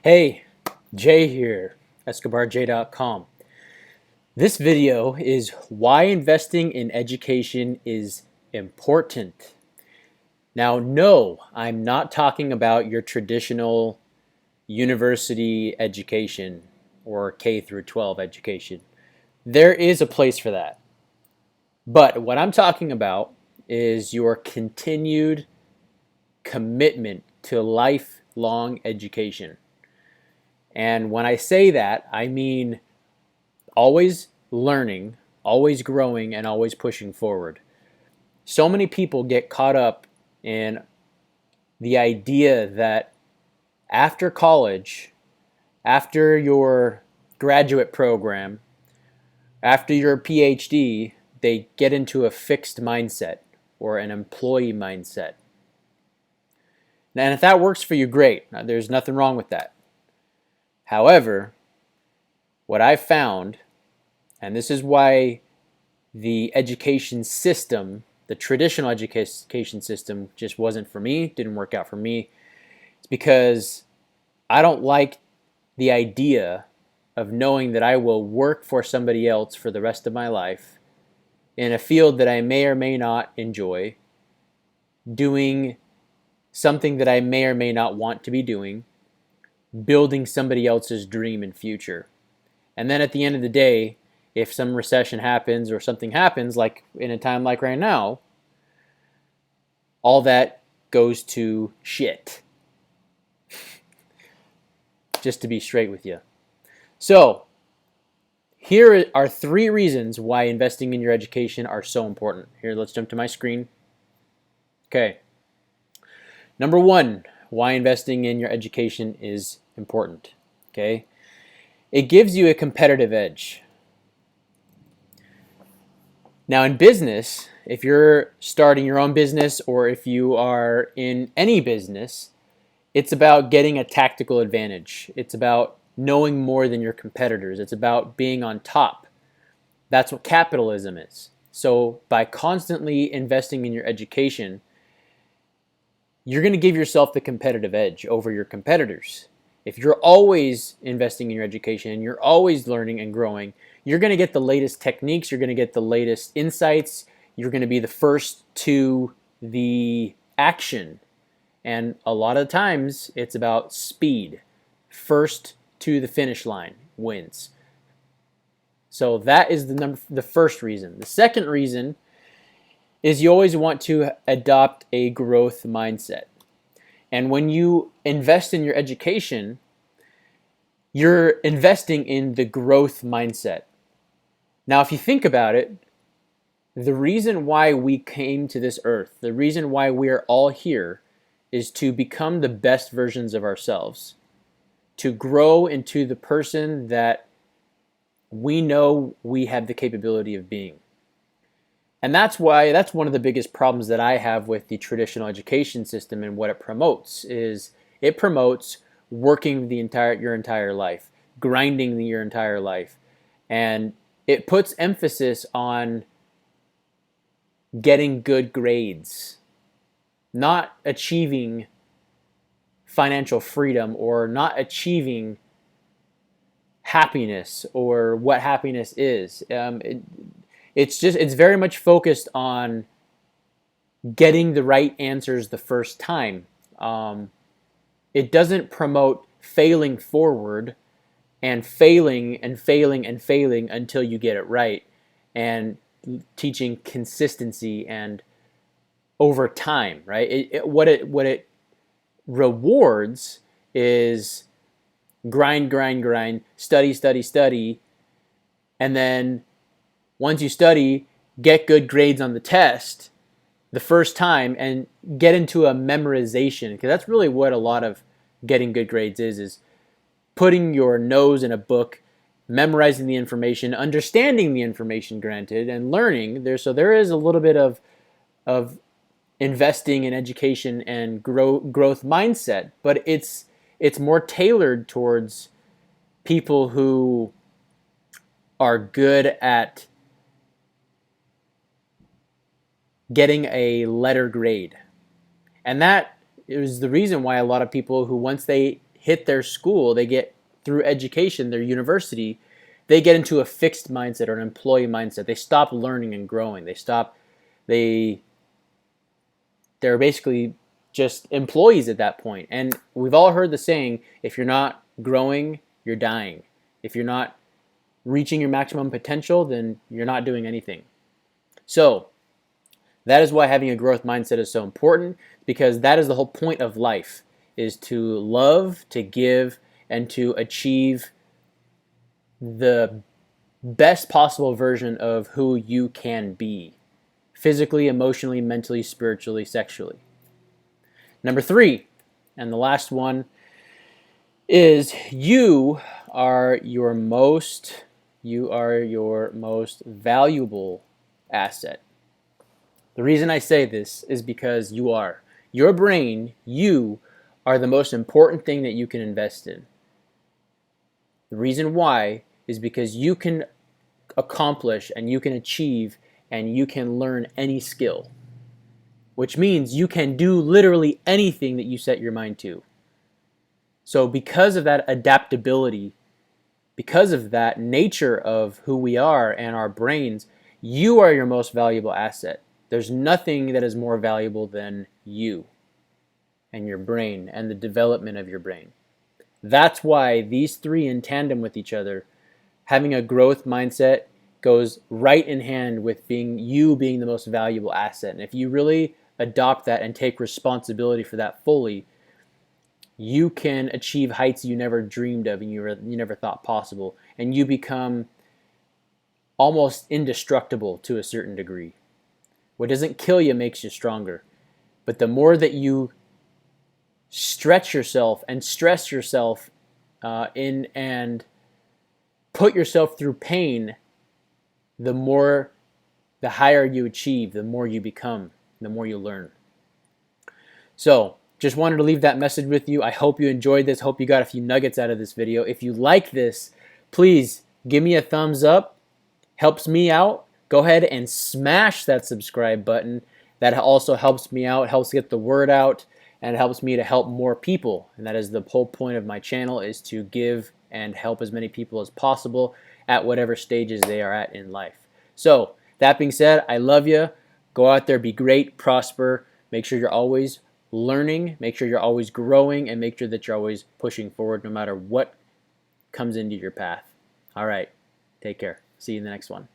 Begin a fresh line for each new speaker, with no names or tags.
Hey, Jay here, EscobarJ.com. This video is why investing in education is important. Now, no, I'm not talking about your traditional university education or K through 12 education. There is a place for that. But what I'm talking about is your continued commitment to lifelong education. And when I say that, I mean always learning, always growing, and always pushing forward. So many people get caught up in the idea that after college, after your graduate program, after your PhD, they get into a fixed mindset or an employee mindset. And if that works for you, great. There's nothing wrong with that. However, what I've found, and this is why the education system, the traditional education system, just wasn't for me, didn't work out for me. It's because I don't like the idea of knowing that I will work for somebody else for the rest of my life in a field that I may or may not enjoy, doing something that I may or may not want to be doing, building somebody else's dream and future. And then at the end of the day, if some recession happens or something happens, like in a time like right now, all that goes to shit. Just to be straight with you. So, here are 3 reasons why investing in your education are so important. Here, let's jump to my screen. Okay. Number 1, why investing in your education is important. Okay. It gives you a competitive edge. Now in business, if you're starting your own business or if you are in any business, it's about getting a tactical advantage. It's about knowing more than your competitors. It's about being on top. That's what capitalism is. So by constantly investing in your education, you're going to give yourself the competitive edge over your competitors. If you're always investing in your education and you're always learning and growing, you're going to get the latest techniques, you're going to get the latest insights, you're going to be the first to the action. And a lot of times it's about speed. First to the finish line wins. So that is the first reason. The second reason is you always want to adopt a growth mindset. And when you invest in your education, you're investing in the growth mindset. Now, if you think about it, the reason why we came to this earth, the reason why we are all here, is to become the best versions of ourselves, to grow into the person that we know we have the capability of being. And that's one of the biggest problems that I have with the traditional education system and what it promotes is it promotes working your entire life, grinding your entire life. And it puts emphasis on getting good grades, not achieving financial freedom or not achieving happiness or what happiness is. It's very much focused on getting the right answers the first time. It doesn't promote failing forward and failing and failing and failing until you get it right, and teaching consistency and over time, right? What it rewards is grind, grind, grind, study, study, study, and then once you study, get good grades on the test the first time and get into a memorization, because that's really what a lot of getting good grades is putting your nose in a book, memorizing the information, understanding the information granted, and learning there. So there is a little bit of investing in education and growth mindset, but it's more tailored towards people who are good at getting a letter grade. And that is the reason why a lot of people who once they hit their school, they get through education, their university, they get into a fixed mindset or an employee mindset. They stop learning and growing. They're basically just employees at that point. And we've all heard the saying, if you're not growing, you're dying. If you're not reaching your maximum potential, then you're not doing anything. So that is why having a growth mindset is so important, because that is the whole point of life, is to love, to give, and to achieve the best possible version of who you can be, physically, emotionally, mentally, spiritually, sexually. Number 3, and the last one, is you are your most valuable asset. The reason I say this is because your brain, you are the most important thing that you can invest in. The reason why is because you can accomplish and you can achieve and you can learn any skill, which means you can do literally anything that you set your mind to. So because of that adaptability, because of that nature of who we are and our brains, you are your most valuable asset. There's nothing that is more valuable than you and your brain and the development of your brain. That's why these 3 in tandem with each other, having a growth mindset goes right in hand with being the most valuable asset. And if you really adopt that and take responsibility for that fully, you can achieve heights you never dreamed of and you never thought possible. And you become almost indestructible to a certain degree. What doesn't kill you makes you stronger. But the more that you stretch yourself and stress yourself in and put yourself through pain, the higher you achieve, the more you become, the more you learn. So just wanted to leave that message with you. I hope you enjoyed this. Hope you got a few nuggets out of this video. If you like this, please give me a thumbs up. Helps me out. Go ahead and smash that subscribe button. That also helps me out, helps get the word out, and it helps me to help more people. And that is the whole point of my channel, is to give and help as many people as possible at whatever stages they are at in life. So that being said, I love you. Go out there, be great, prosper. Make sure you're always learning, make sure you're always growing, and make sure that you're always pushing forward no matter what comes into your path. All right, take care. See you in the next one.